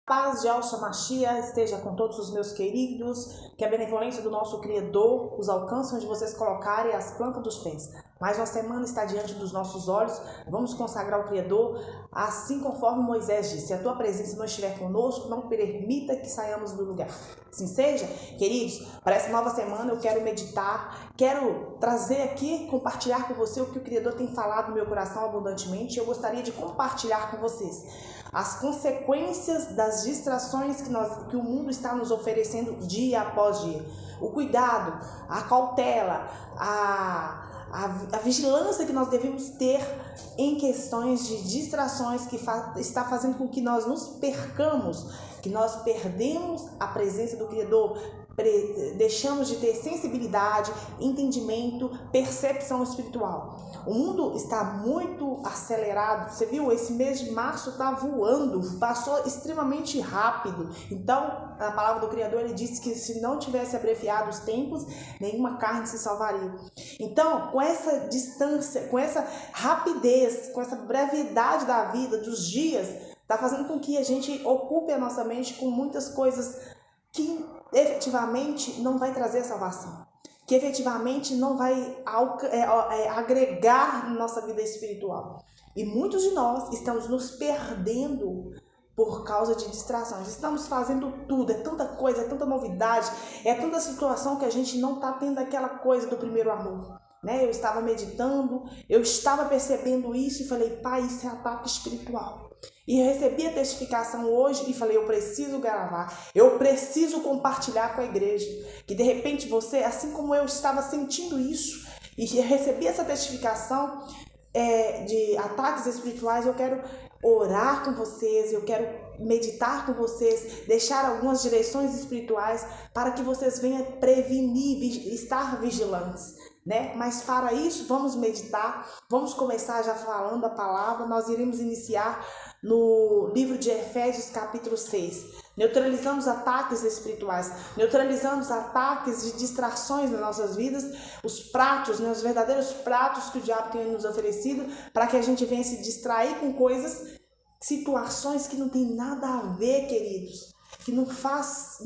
Paz de Yahshua Mashiach esteja com todos os meus queridos, que a benevolência do nosso Criador os alcance onde vocês colocarem as plantas dos pés. Mais uma semana está diante dos nossos olhos, vamos consagrar o Criador, assim conforme Moisés disse: se a tua presença não estiver conosco, não permita que saiamos do lugar. Assim seja, queridos, para essa nova semana eu quero meditar, quero trazer aqui, compartilhar com você o que o Criador tem falado no meu coração abundantemente. Eu gostaria de compartilhar com vocês as consequências das distrações que o mundo está nos oferecendo dia após dia. O cuidado, a cautela, a vigilância que nós devemos ter em questões de distrações que está fazendo com que nós nos percamos, que nós perdemos a presença do Criador, deixamos de ter sensibilidade, entendimento, percepção espiritual. O mundo está muito acelerado. Você viu? Esse mês de março está voando, passou extremamente rápido. Então, a palavra do Criador, ele disse que se não tivesse abreviado os tempos, nenhuma carne se salvaria. Então, com essa distância, com essa rapidez, com essa brevidade da vida, dos dias, está fazendo com que a gente ocupe a nossa mente com muitas coisas que efetivamente não vai trazer salvação, que efetivamente não vai agregar na nossa vida espiritual. E muitos de nós estamos nos perdendo por causa de distrações. Estamos fazendo tudo, é tanta coisa, é tanta novidade, é tanta situação que a gente não está tendo aquela coisa do primeiro amor. Eu estava meditando, eu estava percebendo isso e falei: pai, isso é ataque espiritual. E eu recebi a testificação hoje e falei: eu preciso gravar, eu preciso compartilhar com a igreja. Que de repente você, assim como eu estava sentindo isso e recebi essa testificação de ataques espirituais, eu quero orar com vocês, eu quero meditar com vocês, deixar algumas direções espirituais para que vocês venham prevenir, estar vigilantes. Mas para isso, vamos meditar, vamos começar já falando a palavra. Nós iremos iniciar no livro de Efésios capítulo 6, neutralizamos ataques espirituais, neutralizamos ataques de distrações nas nossas vidas, os pratos, os verdadeiros pratos que o diabo tem nos oferecido, para que a gente venha se distrair com coisas, situações que não tem nada a ver, queridos, que não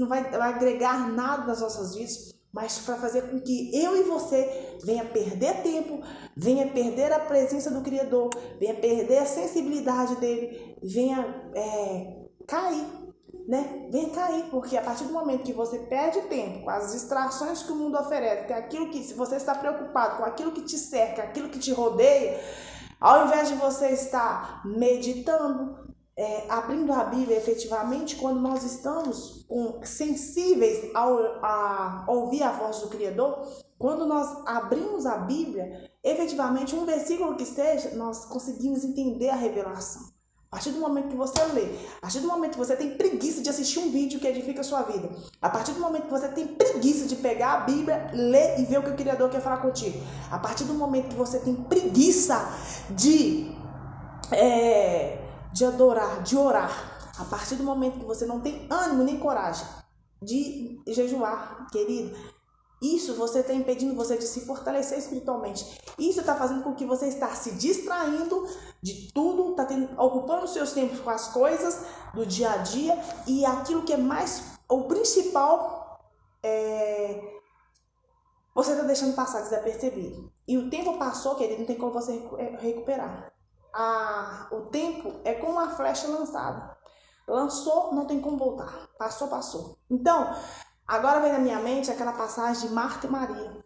vai agregar nada nas nossas vidas, mas para fazer com que eu e você venha perder tempo, venha perder a presença do Criador, venha perder a sensibilidade dele, venha cair, Venha cair, porque a partir do momento que você perde tempo com as distrações que o mundo oferece, que é aquilo que, se você está preocupado com aquilo que te cerca, aquilo que te rodeia, ao invés de você estar meditando, abrindo a Bíblia efetivamente, quando nós estamos sensíveis a ouvir a voz do Criador, quando nós abrimos a Bíblia, efetivamente, um versículo que seja, nós conseguimos entender a revelação. A partir do momento que você lê, a partir do momento que você tem preguiça de assistir um vídeo que edifica a sua vida, a partir do momento que você tem preguiça de pegar a Bíblia, ler e ver o que o Criador quer falar contigo, a partir do momento que você tem preguiça de adorar, de orar, a partir do momento que você não tem ânimo nem coragem de jejuar, querido, isso você está impedindo você de se fortalecer espiritualmente. Isso está fazendo com que você está se distraindo de tudo, está ocupando os seus tempos com as coisas do dia a dia, e aquilo que é o principal, você está deixando passar desapercebido. E o tempo passou, querido, não tem como você recuperar. O tempo é como uma flecha lançada. Lançou, não tem como voltar. Passou, passou. Então, agora vem na minha mente aquela passagem de Marta e Maria.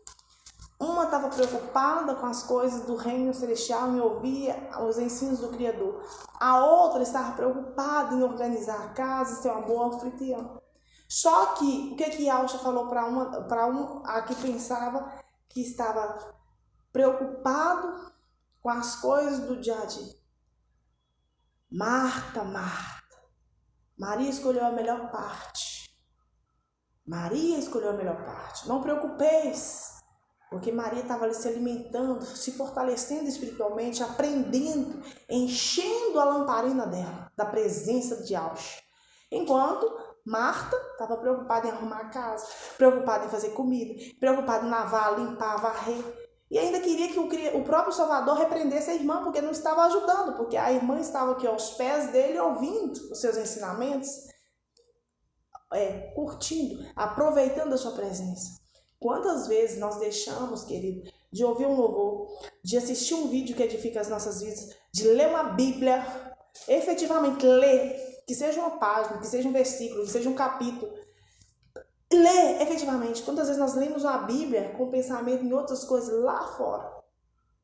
Uma estava preocupada com as coisas do reino celestial e ouvia os ensinos do Criador. A outra estava preocupada em organizar a casa, ser uma boa anfitriã. Só que, o que Yahshua falou para a que pensava que estava preocupado com as coisas do dia a dia? Marta, Marta. Maria escolheu a melhor parte. Maria escolheu a melhor parte. Não preocupeis, porque Maria estava ali se alimentando, se fortalecendo espiritualmente, aprendendo, enchendo a lamparina dela, da presença de Yahshua. Enquanto Marta estava preocupada em arrumar a casa, preocupada em fazer comida, preocupada em lavar, limpar, varrer. E ainda queria que o próprio Salvador repreendesse a irmã, porque não estava ajudando, porque a irmã estava aqui aos pés dele, ouvindo os seus ensinamentos, curtindo, aproveitando a sua presença. Quantas vezes nós deixamos, querido, de ouvir um louvor, de assistir um vídeo que edifica as nossas vidas, de ler uma Bíblia, efetivamente ler, que seja uma página, que seja um versículo, que seja um capítulo, ler efetivamente. Quantas vezes nós lemos uma Bíblia com pensamento em outras coisas lá fora?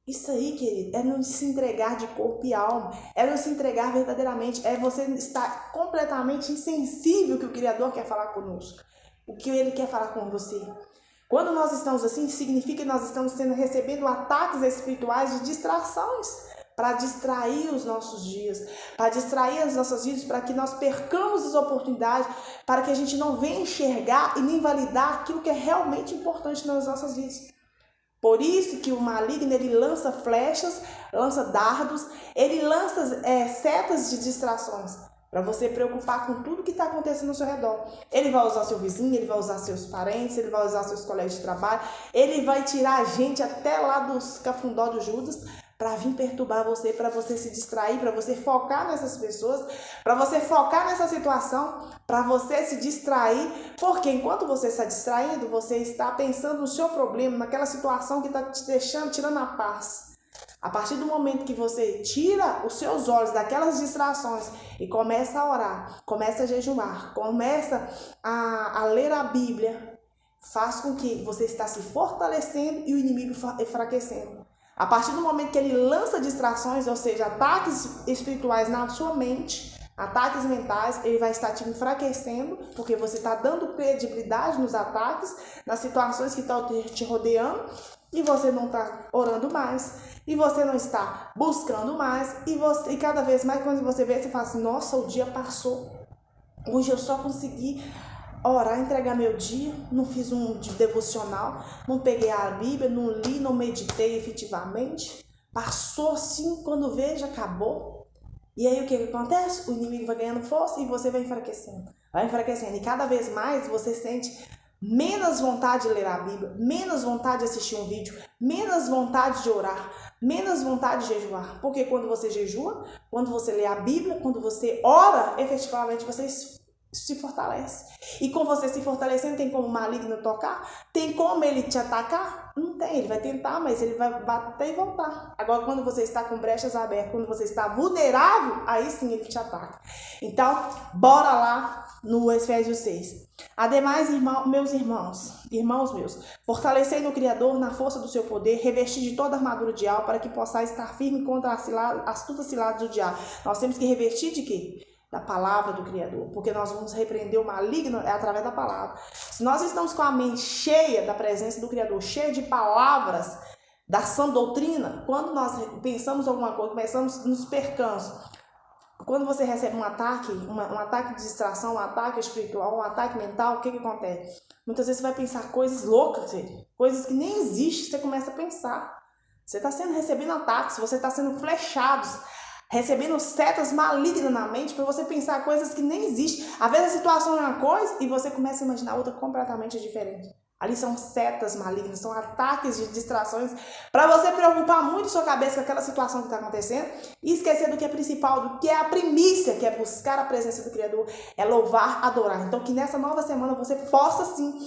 Isso aí, querido, é não se entregar de corpo e alma, é não se entregar verdadeiramente, é você estar completamente insensível que o Criador quer falar conosco, o que Ele quer falar com você. Quando nós estamos assim, significa que nós estamos recebendo ataques espirituais de distrações, para distrair os nossos dias, para distrair as nossas vidas, para que nós percamos as oportunidades, para que a gente não venha enxergar e nem validar aquilo que é realmente importante nas nossas vidas. Por isso que o maligno, ele lança flechas, lança dardos, ele lança setas de distrações, para você preocupar com tudo que está acontecendo ao seu redor. Ele vai usar seu vizinho, ele vai usar seus parentes, ele vai usar seus colegas de trabalho, ele vai tirar a gente até lá dos cafundó do Judas, para vir perturbar você, para você se distrair, para você focar nessas pessoas, para você focar nessa situação, para você se distrair, porque enquanto você está distraindo, você está pensando no seu problema, naquela situação que está te deixando, tirando a paz. A partir do momento que você tira os seus olhos daquelas distrações e começa a orar, começa a jejuar, começa a ler a Bíblia, faz com que você está se fortalecendo e o inimigo enfraquecendo. A partir do momento que ele lança distrações, ou seja, ataques espirituais na sua mente, ataques mentais, ele vai estar te enfraquecendo, porque você está dando credibilidade nos ataques, nas situações que estão te rodeando, e você não está orando mais, e você não está buscando mais, e cada vez mais, quando você vê, você fala assim, nossa, o dia passou, hoje eu só consegui orar, entregar meu dia, não fiz um devocional, não peguei a Bíblia, não li, não meditei efetivamente. Passou assim, quando vejo, acabou. E aí o que acontece? O inimigo vai ganhando força e você vai enfraquecendo. Vai enfraquecendo. E cada vez mais você sente menos vontade de ler a Bíblia, menos vontade de assistir um vídeo, menos vontade de orar, menos vontade de jejuar. Porque quando você jejua, quando você lê a Bíblia, quando você ora, efetivamente você se fortalece. E com você se fortalecendo, tem como o maligno tocar? Tem como ele te atacar? Não tem, ele vai tentar, mas ele vai bater e voltar. Agora, quando você está com brechas abertas, quando você está vulnerável, aí sim ele te ataca. Então, bora lá no Efésios 6. Ademais, meus irmãos meus, fortalecei no Criador na força do seu poder, revestir de toda a armadura de alma, para que possais estar firme contra as astutas ciladas do diabo. Nós temos que revestir de quê? Da palavra do Criador, porque nós vamos repreender o maligno através da palavra. Se nós estamos com a mente cheia da presença do Criador, cheia de palavras, da sã doutrina, quando nós pensamos alguma coisa, começamos nos percamos. Quando você recebe um ataque de distração, um ataque espiritual, um ataque mental, o que acontece? Muitas vezes você vai pensar coisas loucas, coisas que nem existem, você começa a pensar. Você está recebendo ataques, você está sendo flechado, recebendo setas malignas na mente para você pensar coisas que nem existem. Às vezes a situação é uma coisa e você começa a imaginar outra completamente diferente. Ali são setas malignas, são ataques de distrações para você preocupar muito sua cabeça com aquela situação que está acontecendo e esquecer do que é principal, do que é a primícia, que é buscar a presença do Criador, é louvar, adorar. Então que nessa nova semana você possa sim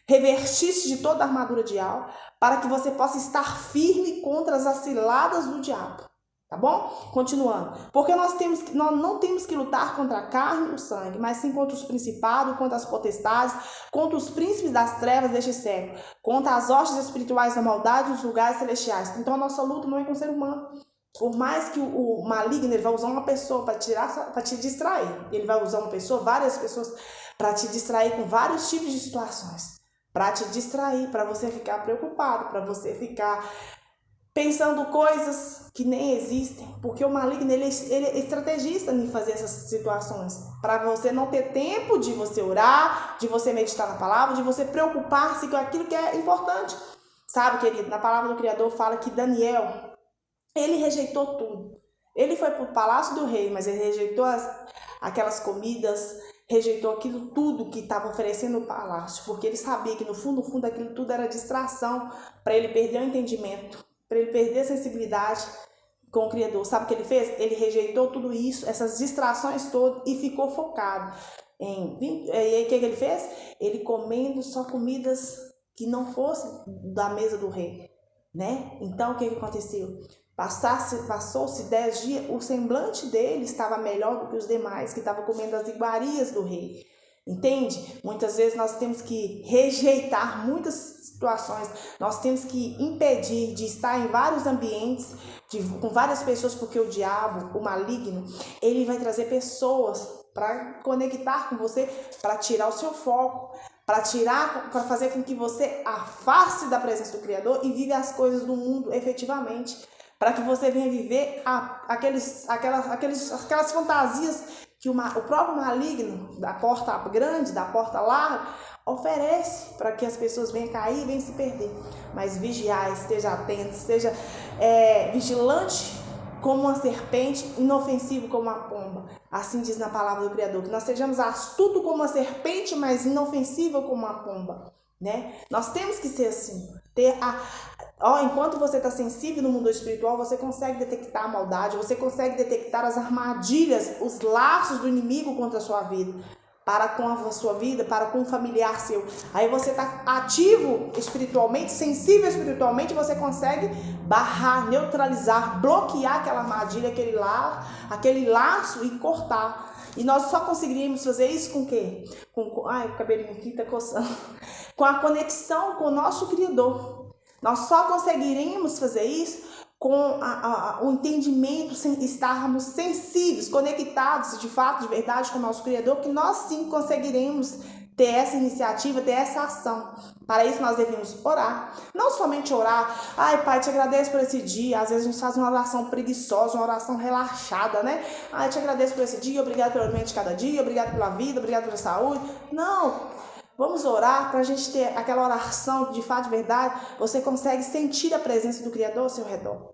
revestir-se de toda a armadura de alma para que você possa estar firme contra as ciladas do diabo. Tá bom? Continuando. Porque nós não temos que lutar contra a carne e o sangue, mas sim contra os principados, contra as potestades, contra os príncipes das trevas deste século, contra as hostes espirituais da maldade dos lugares celestiais. Então a nossa luta não é com o ser humano. Por mais que o maligno ele vai usar uma pessoa para te distrair, ele vai usar uma pessoa, várias pessoas, para te distrair com vários tipos de situações. Para te distrair, para você ficar preocupado, para você ficar pensando coisas que nem existem, porque o maligno ele é estrategista em fazer essas situações, para você não ter tempo de você orar, de você meditar na palavra, de você preocupar-se com aquilo que é importante. Sabe, querido, na palavra do Criador fala que Daniel, ele rejeitou tudo. Ele foi para o palácio do rei, mas ele rejeitou aquelas comidas, rejeitou aquilo tudo que estava oferecendo no palácio, porque ele sabia que no fundo aquilo tudo era distração, para ele perder o entendimento, para ele perder a sensibilidade com o Criador. Sabe o que ele fez? Ele rejeitou tudo isso, essas distrações todas, e ficou focado. E aí o que ele fez? Ele comendo só comidas que não fossem da mesa do rei, né? Então o que aconteceu? Passou-se 10 dias, o semblante dele estava melhor do que os demais, que estavam comendo as iguarias do rei. Entende? Muitas vezes nós temos que rejeitar muitas situações, nós temos que impedir de estar em vários ambientes, com várias pessoas, porque o diabo, o maligno, ele vai trazer pessoas para conectar com você, para tirar o seu foco, para fazer com que você afaste da presença do Criador e vive as coisas do mundo efetivamente, para que você venha viver aquelas fantasias que o próprio maligno, da porta grande, da porta larga, oferece para que as pessoas venham cair e venham se perder. Mas vigiai, esteja atento, esteja vigilante como uma serpente, inofensivo como uma pomba. Assim diz na palavra do Criador, que nós sejamos astutos como uma serpente, mas inofensivo como uma pomba, né? Nós temos que ser assim. Enquanto você está sensível no mundo espiritual, você consegue detectar a maldade, você consegue detectar as armadilhas, os laços do inimigo contra a sua vida, para com a sua vida, para com um familiar seu. Aí você está ativo espiritualmente, sensível espiritualmente, você consegue barrar, neutralizar, bloquear aquela armadilha, aquele laço e cortar. E nós só conseguiríamos fazer isso com o quê? O cabelinho aqui está coçando. Com a conexão com o nosso Criador. Nós só conseguiríamos fazer isso com o entendimento, estarmos sensíveis, conectados de fato, de verdade com o nosso Criador, que nós sim conseguiremos ter essa iniciativa, ter essa ação. Para isso nós devemos orar. Não somente orar, Pai, te agradeço por esse dia. Às vezes a gente faz uma oração preguiçosa, uma oração relaxada, né? Te agradeço por esse dia, obrigado pelo alimento de cada dia, obrigado pela vida, obrigado pela saúde. Não! Vamos orar para a gente ter aquela oração de fato, de verdade. Você consegue sentir a presença do Criador ao seu redor.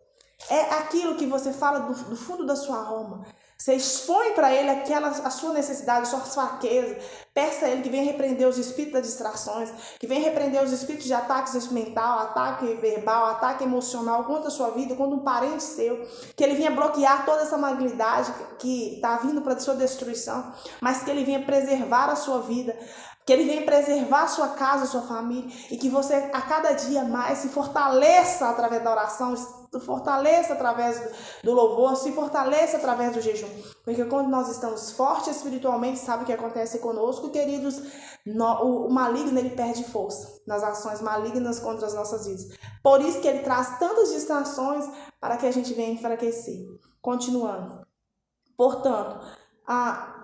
É aquilo que você fala do fundo da sua alma. Você expõe para ele a sua necessidade, a sua fraqueza. Peça a ele que venha repreender os espíritos das distrações, que venha repreender os espíritos de ataques mental, ataque verbal, ataque emocional contra a sua vida, contra um parente seu. Que ele venha bloquear toda essa malignidade que está vindo para a sua destruição, mas que ele venha preservar a sua vida. Que ele venha preservar a sua casa, a sua família, e que você a cada dia mais se fortaleça através da oração, se fortaleça através do louvor, se fortaleça através do jejum. Porque quando nós estamos fortes espiritualmente, sabe o que acontece conosco, queridos? O maligno, ele perde força nas ações malignas contra as nossas vidas. Por isso que ele traz tantas distrações para que a gente venha enfraquecer. Continuando. Portanto,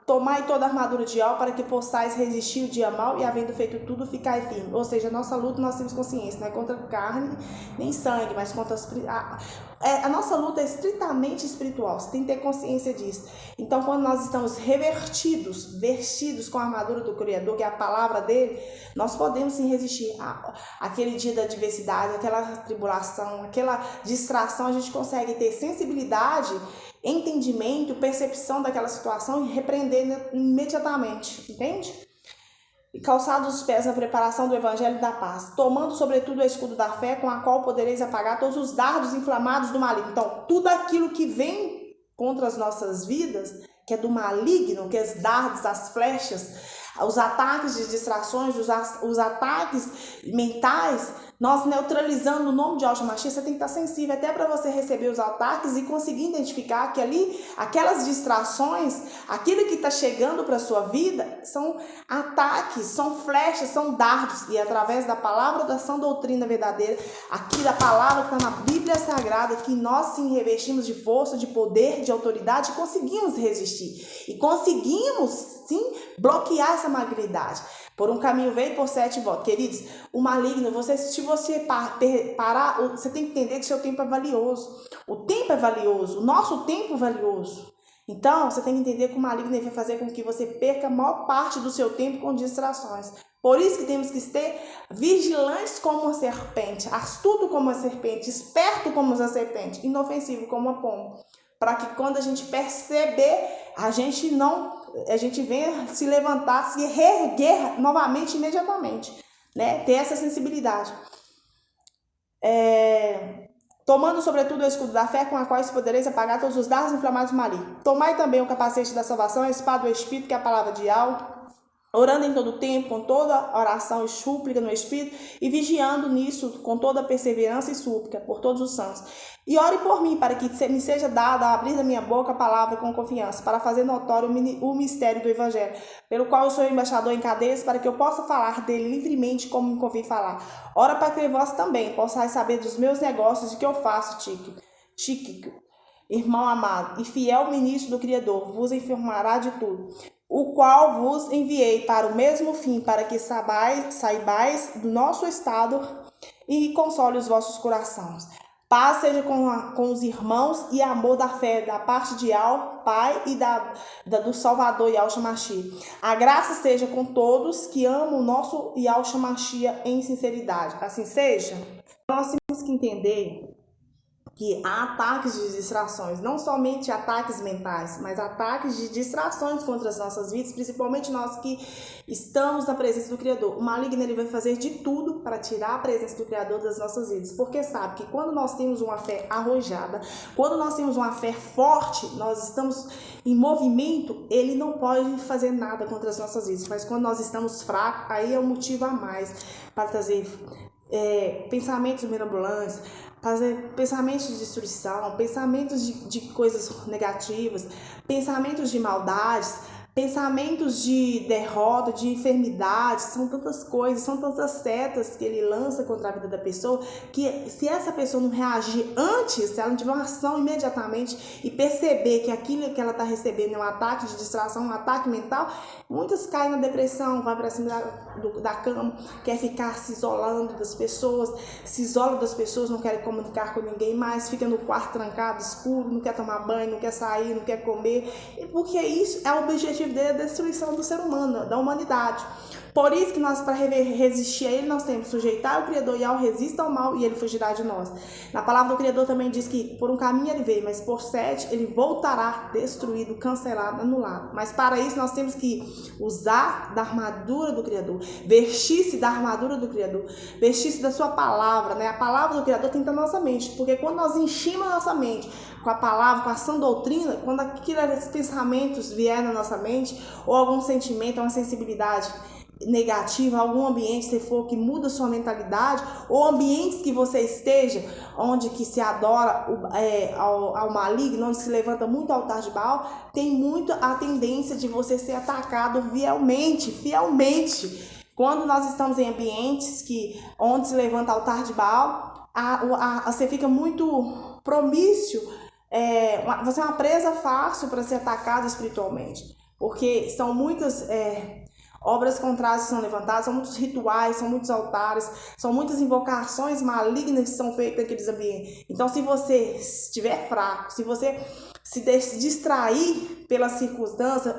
tomai toda a armadura de alma para que possais resistir o dia mau e, havendo feito tudo, ficai firme. Ou seja, a nossa luta, nós temos consciência, não é contra carne nem sangue, mas contra a nossa luta é estritamente espiritual. Você tem que ter consciência disso. Então, quando nós estamos vestidos com a armadura do Criador, que é a palavra dele, nós podemos sim resistir àquele dia da adversidade, aquela tribulação, aquela distração. A gente consegue ter sensibilidade, entendimento, percepção daquela situação e repreender imediatamente, entende? E calçados os pés na preparação do Evangelho da Paz, tomando sobretudo o escudo da fé, com a qual podereis apagar todos os dardos inflamados do maligno. Então, tudo aquilo que vem contra as nossas vidas, que é do maligno, que é os dardos, as flechas, os ataques de distrações, os ataques mentais, nós neutralizando o nome de Yahshua Mashiach, você tem que estar sensível até para você receber os ataques e conseguir identificar que ali, aquelas distrações, aquilo que está chegando para a sua vida, são ataques, são flechas, são dardos. E através da palavra da sã doutrina verdadeira, aqui da palavra que está na Bíblia Sagrada, que nós sim revestimos de força, de poder, de autoridade, conseguimos resistir. E conseguimos sim bloquear essa malignidade. Por um caminho veio, por 7 voltas. Queridos, o maligno, se você parar, você tem que entender que o seu tempo é valioso. O tempo é valioso, o nosso tempo é valioso. Então, você tem que entender que o maligno vai fazer com que você perca a maior parte do seu tempo com distrações. Por isso que temos que ser vigilantes como uma serpente, astuto como uma serpente, esperto como uma serpente, inofensivo como uma pomba. Para que quando a gente perceber, a gente venha se levantar, se reerguer novamente, imediatamente, né? Ter essa sensibilidade. Tomando sobretudo o escudo da fé, com a qual podereis apagar todos os dardos inflamados do maligno. Tomai também o capacete da salvação, a espada do Espírito, que é a palavra de algo. orando em todo tempo, com toda oração e súplica no Espírito, e vigiando nisso com toda perseverança e súplica por todos os santos. E ore por mim, para que me seja dado a abrir da minha boca a palavra com confiança, para fazer notório o mistério do Evangelho, pelo qual eu sou embaixador em cadeias, para que eu possa falar dele livremente como me convém falar. Ora para que vós também possais saber dos meus negócios e que eu faço, Tíquico, irmão amado e fiel ministro do Criador, vos informará de tudo, o qual vos enviei para o mesmo fim, para que saibais do nosso estado e console os vossos corações. Paz seja com os irmãos e amor da fé, da parte de Al, Pai, e do Salvador Yahshua Mashiach. A graça seja com todos que amam o nosso Yahshua Mashiach em sinceridade. Assim seja. Nós temos que entender que há ataques de distrações, não somente ataques mentais, mas ataques de distrações contra as nossas vidas, principalmente nós que estamos na presença do Criador. O maligno ele vai fazer de tudo para tirar a presença do Criador das nossas vidas, porque sabe que quando nós temos uma fé arrojada, quando nós temos uma fé forte, nós estamos em movimento, ele não pode fazer nada contra as nossas vidas, mas quando nós estamos fracos, aí é um motivo a mais para trazer pensamentos mirabolantes, fazer pensamentos de destruição, pensamentos de coisas negativas, pensamentos de maldades, pensamentos de derrota, de enfermidade. São tantas coisas, são tantas setas que ele lança contra a vida da pessoa, que se essa pessoa não reagir antes, se ela não tiver uma ação imediatamente e perceber que aquilo que ela está recebendo é um ataque de distração, um ataque mental, muitas caem na depressão, vai para cima da cama, quer ficar se isolando das pessoas, se isola das pessoas, não quer comunicar com ninguém mais, fica no quarto trancado, escuro, não quer tomar banho, não quer sair, não quer comer, porque isso é o objetivo dele, a destruição do ser humano, da humanidade. Por isso que nós, para resistir a ele, nós temos que sujeitar o Criador e ao resista ao mal e ele fugirá de nós. Na palavra do Criador também diz que por um caminho ele veio, mas por 7 ele voltará destruído, cancelado, anulado. Mas para isso nós temos que usar da armadura do Criador, vestir-se da armadura do Criador, vestir-se da sua palavra, né? A palavra do Criador tem que estar na nossa mente, porque quando nós enchemos a nossa mente com a palavra, com a sã doutrina, quando aqueles pensamentos vierem na nossa mente, ou algum sentimento, uma sensibilidade negativa, algum ambiente se for que muda sua mentalidade, ou ambientes que você esteja, onde que se adora ao maligno, onde se levanta muito altar de Baal, tem muito a tendência de você ser atacado fielmente. Quando nós estamos em ambientes onde se levanta altar de Baal, você fica muito promício, você é uma presa fácil para ser atacado espiritualmente, porque são muitas obras contrárias que são levantadas, são muitos rituais, são muitos altares, são muitas invocações malignas que são feitas naqueles ambientes. Então, se você estiver fraco, se você se distrair pela circunstância,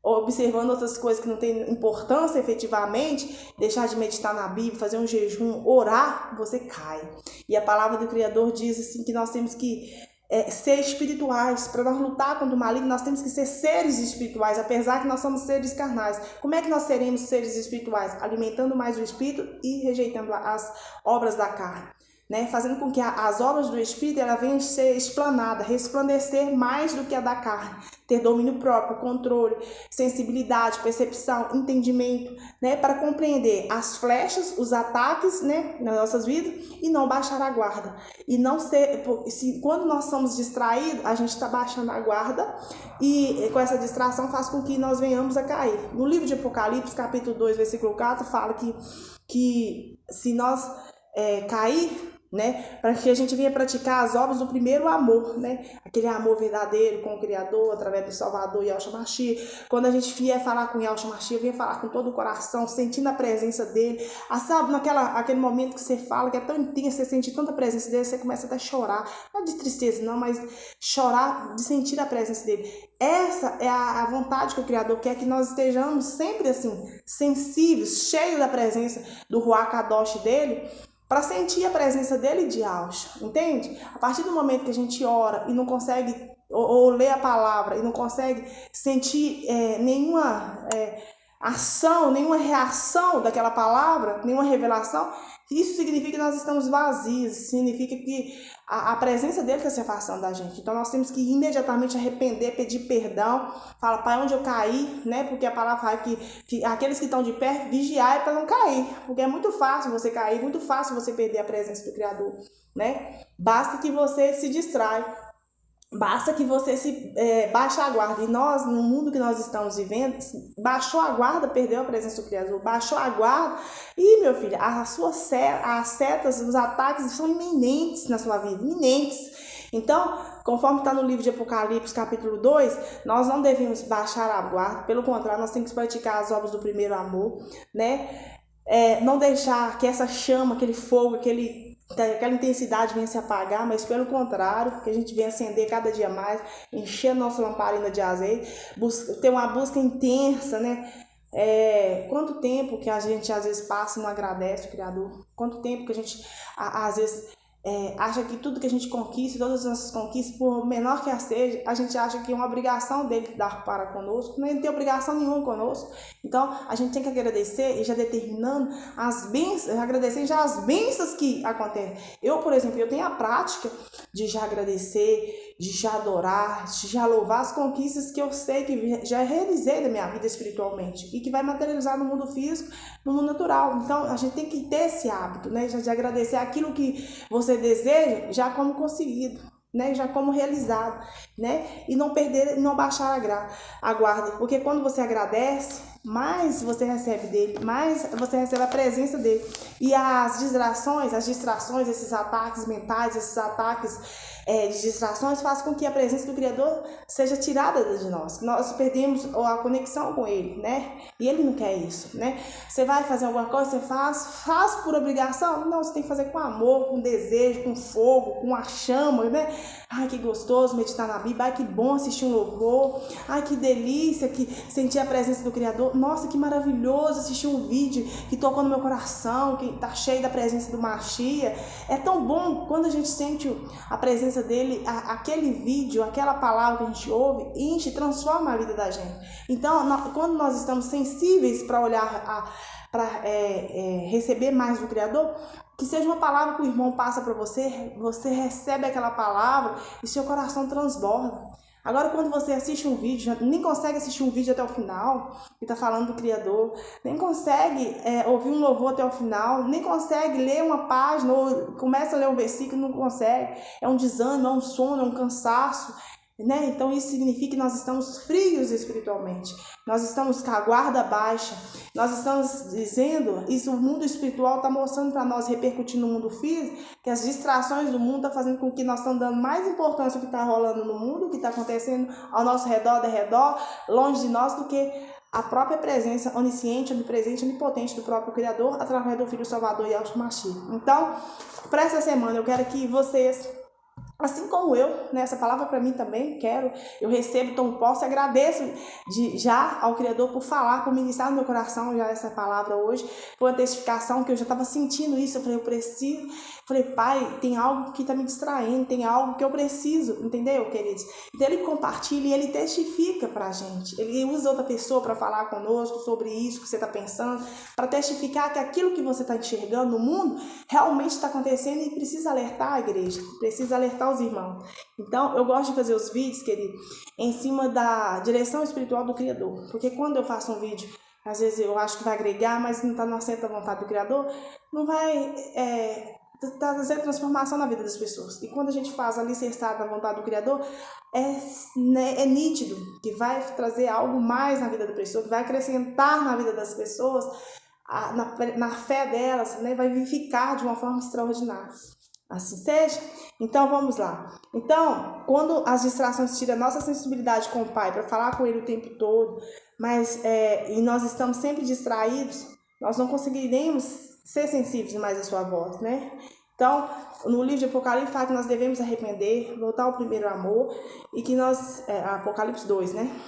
observando outras coisas que não têm importância efetivamente, deixar de meditar na Bíblia, fazer um jejum, orar, você cai. E a palavra do Criador diz assim que nós temos que ser espirituais. Para nós lutar contra o maligno, nós temos que ser seres espirituais, apesar que nós somos seres carnais. Como é que nós seremos seres espirituais? Alimentando mais o espírito e rejeitando as obras da carne, né? Fazendo com que as obras do espírito ela venham ser explanada, resplandecer mais do que a da carne, ter domínio próprio, controle, sensibilidade, percepção, entendimento, né? Para compreender as flechas, os ataques, né? Nas nossas vidas e não baixar a guarda. E não ser, quando nós somos distraídos, a gente está baixando a guarda e com essa distração faz com que nós venhamos a cair. No livro de Apocalipse, capítulo 2, versículo 4, fala que se nós cair, né, para que a gente venha praticar as obras do primeiro amor, né, aquele amor verdadeiro com o Criador, através do Salvador Yahshua Mashiach. Quando a gente vier falar com Yahshua Mashiach, venha falar com todo o coração, sentindo a presença dele. Sabe, aquele momento que você fala, que é tão intenso, você sente tanta presença dele, você começa até a chorar, não de tristeza não, mas chorar de sentir a presença dele. Essa é a vontade que o Criador quer, que nós estejamos sempre assim, sensíveis, cheios da presença do Ruach Kadosh dele, para sentir a presença dele de Yahshua, entende? A partir do momento que a gente ora e não consegue, ou lê a palavra e não consegue sentir nenhuma ação, nenhuma reação daquela palavra, nenhuma revelação, isso significa que nós estamos vazios, significa que a presença dele está se afastando da gente. Então nós temos que imediatamente arrepender, pedir perdão, falar, Pai, onde eu caí, né? Porque a palavra fala que aqueles que estão de pé, vigiai para não cair, porque é muito fácil você cair, muito fácil você perder a presença do Criador, né? Basta que você se distrai. Basta que você baixe a guarda. E nós, no mundo que nós estamos vivendo, baixou a guarda, perdeu a presença do Criador. Baixou a guarda. E, meu filho, as setas, os ataques são iminentes na sua vida. Iminentes. Então, conforme está no livro de Apocalipse, capítulo 2, nós não devemos baixar a guarda. Pelo contrário, nós temos que praticar as obras do primeiro amor, né? Não deixar que essa chama, aquele fogo, aquela intensidade venha se apagar, mas pelo contrário, que a gente venha acender cada dia mais, encher a nossa lamparina de azeite, ter uma busca intensa, né? Quanto tempo que a gente às vezes passa e não agradece o Criador? Quanto tempo que a gente às vezes acha que tudo que a gente conquista, todas as nossas conquistas, por menor que seja, a gente acha que é uma obrigação dele dar para conosco, nem tem obrigação nenhuma conosco. Então, a gente tem que agradecer e já determinando as bênçãos, agradecer já as bênçãos que acontecem. Eu, por exemplo, eu tenho a prática de já agradecer, de já adorar, de já louvar as conquistas que eu sei que já realizei na minha vida espiritualmente e que vai materializar no mundo físico, no mundo natural. Então, a gente tem que ter esse hábito, né, de agradecer aquilo que você deseja já como conseguido, né, já como realizado, né, e não perder, não baixar a guarda, porque quando você agradece, mais você recebe dele, mais você recebe a presença dele. E as distrações, esses ataques mentais, esses ataques de distrações fazem com que a presença do Criador seja tirada de nós, que nós perdemos a conexão com ele, né? E ele não quer isso, né? Você vai fazer alguma coisa, você faz por obrigação? Não, você tem que fazer com amor, com desejo, com fogo, com a chama, né? Ai, que gostoso meditar na Bíblia, ai, que bom assistir um louvor, ai, que delícia que sentir a presença do Criador, nossa, que maravilhoso assistir um vídeo que tocou no meu coração, que tá cheio da presença do Machia. É tão bom quando a gente sente a presença dele, aquele vídeo, aquela palavra que a gente ouve, enche, transforma a vida da gente. Então, quando nós estamos sensíveis para olhar, para receber mais do Criador, que seja uma palavra que o irmão passa para você, você recebe aquela palavra e seu coração transborda. Agora, quando você assiste um vídeo, nem consegue assistir um vídeo até o final, que está falando do Criador, nem consegue ouvir um louvor até o final, nem consegue ler uma página, ou começa a ler um versículo, não consegue. É um desânimo, é um sono, é um cansaço, né? Então isso significa que nós estamos frios espiritualmente, nós estamos com a guarda baixa, nós estamos dizendo, isso o mundo espiritual está mostrando para nós, repercutindo no mundo físico, que as distrações do mundo estão fazendo com que nós estamos dando mais importância ao que está rolando no mundo, o que está acontecendo ao nosso redor, longe de nós, do que a própria presença onisciente, onipresente, onipotente do próprio Criador, através do Filho Salvador Yahshua Mashiach. Então, para essa semana, eu quero que vocês, assim como eu, né, essa palavra para mim também, eu recebo, tomo posse, agradeço já ao Criador por falar, por ministrar no meu coração já essa palavra hoje, foi uma testificação que eu já estava sentindo isso, eu falei, Pai, tem algo que está me distraindo, tem algo que eu preciso, entendeu, queridos? Então ele compartilha e ele testifica para a gente, ele usa outra pessoa para falar conosco sobre isso que você está pensando, para testificar que aquilo que você está enxergando no mundo realmente está acontecendo e precisa alertar a igreja, precisa alertar os irmãos. Então, eu gosto de fazer os vídeos, querido, em cima da direção espiritual do Criador. Porque quando eu faço um vídeo, às vezes eu acho que vai agregar, mas não está na certa vontade do Criador, não vai trazer transformação na vida das pessoas. E quando a gente faz alicerçado na vontade do Criador, é nítido que vai trazer algo mais na vida da pessoa, que vai acrescentar na vida das pessoas, na fé delas, né? Vai vivificar de uma forma extraordinária. Assim seja? Então vamos lá. Então, quando as distrações tiram a nossa sensibilidade com o Pai para falar com Ele o tempo todo, e nós estamos sempre distraídos, nós não conseguiremos ser sensíveis mais à sua voz, né? Então, no livro de Apocalipse fala que nós devemos arrepender, voltar ao primeiro amor, e que Apocalipse 2, né?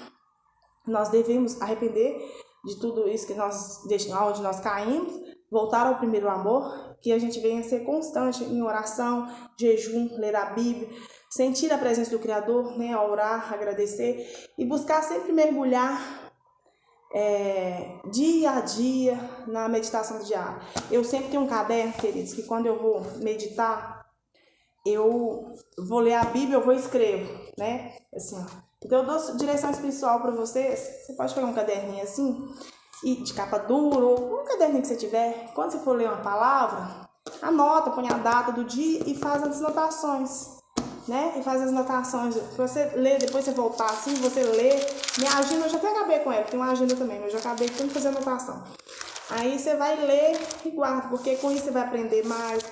Nós devemos arrepender de tudo isso que onde nós caímos, voltar ao primeiro amor, que a gente venha ser constante em oração, jejum, ler a Bíblia, sentir a presença do Criador, né, orar, agradecer e buscar sempre mergulhar dia a dia na meditação diária. Eu sempre tenho um caderno, queridos, que quando eu vou meditar, eu vou ler a Bíblia, eu vou escrevo, né? Assim, ó. Então eu dou direção espiritual para vocês. Você pode pegar um caderninho assim, e de capa dura, ou um caderninho que você tiver. Quando você for ler uma palavra, anota, põe a data do dia e faz as anotações, né? E faz as anotações. Você lê, depois você voltar assim, você lê. Minha agenda, eu já até acabei com ela, tem uma agenda também, mas eu já acabei de fazer anotação. Aí você vai ler e guarda, porque com isso você vai aprender mais,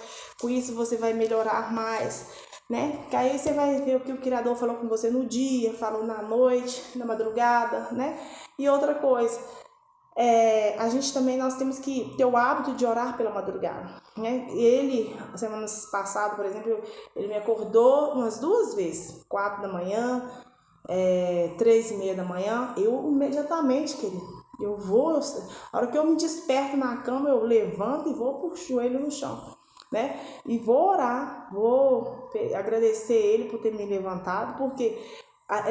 com isso você vai melhorar mais, né? Porque aí você vai ver o que o Criador falou com você no dia, falou na noite, na madrugada, né? E outra coisa, a gente também, nós temos que ter o hábito de orar pela madrugada, né? Ele, semanas passadas, por exemplo, ele me acordou umas 2 vezes, 4 da manhã, 3:30 da manhã, eu imediatamente, querido, a hora que eu me desperto na cama, eu levanto e vou por joelho no chão, né? E vou orar, vou agradecer ele por ter me levantado, porque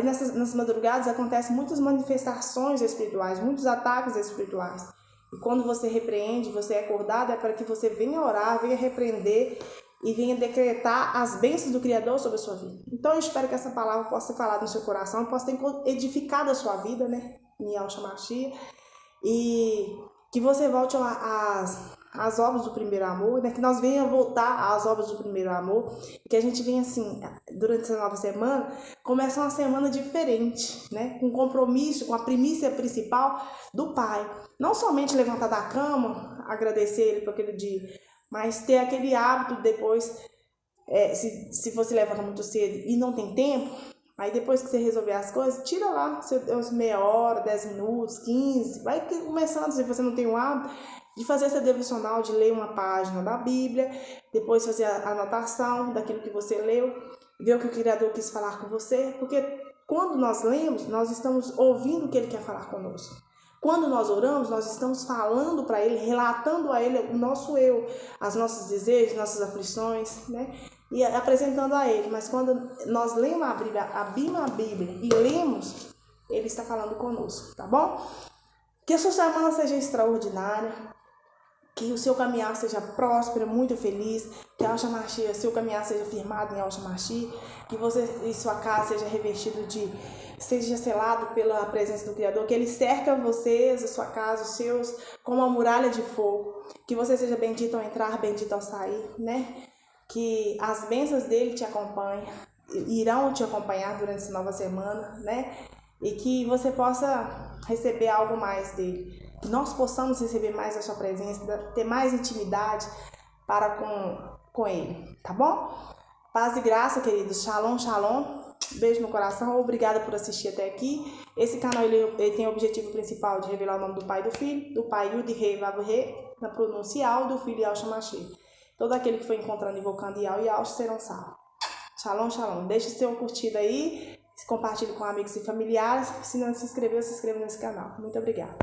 nessas madrugadas acontecem muitas manifestações espirituais, muitos ataques espirituais. E quando você repreende, você é acordado, é para que você venha orar, venha repreender e venha decretar as bênçãos do Criador sobre a sua vida. Então eu espero que essa palavra possa ser falada no seu coração, possa ter edificado a sua vida, né? Em Yahshua Mashiach. E que você volte às obras do primeiro amor, né? Que nós venhamos voltar às obras do primeiro amor. E que a gente venha assim, durante essa nova semana, começa uma semana diferente, né? Com compromisso, com a primícia principal do Pai. Não somente levantar da cama, agradecer Ele por aquele dia, mas ter aquele hábito depois, se você levanta muito cedo e não tem tempo, aí depois que você resolver as coisas, tira lá seus meia hora, 10 minutos, 15, vai começando, se você não tem o hábito, de fazer essa devocional, de ler uma página da Bíblia, depois fazer a anotação daquilo que você leu, ver o que o Criador quis falar com você, porque quando nós lemos, nós estamos ouvindo o que Ele quer falar conosco. Quando nós oramos, nós estamos falando para Ele, relatando a Ele o nosso eu, os nossos desejos, nossas aflições, né? E apresentando a Ele. Mas quando nós lemos a Bíblia, abrimos a Bíblia e lemos, Ele está falando conosco, tá bom? Que a sua semana seja extraordinária, que o seu caminhar seja próspero, muito feliz, que Yahshua Mashiach, seu caminhar seja firmado em Yahshua Mashiach, que você e sua casa seja revestido seja selado pela presença do Criador, que Ele cerca vocês, a sua casa, os seus, com uma muralha de fogo, que você seja bendito ao entrar, bendito ao sair, né? Que as bênçãos dele te acompanhem, irão te acompanhar durante essa nova semana, né? E que você possa receber algo mais dele. Que nós possamos receber mais da sua presença, ter mais intimidade para com ele, tá bom? Paz e graça, queridos. Shalom, shalom. Beijo no coração. Obrigada por assistir até aqui. Esse canal ele tem o objetivo principal de revelar o nome do Pai e do Filho, do Pai Yud Rei Vav Rei, na pronúncia Yal, do Filho Yahshua Mashiach. Todo aquele que foi encontrando e invocando Yal e Yahshua serão salvos. Shalom, shalom. Deixe seu curtido aí, compartilhe com amigos e familiares. Se não se inscreveu, se inscreva nesse canal. Muito obrigada.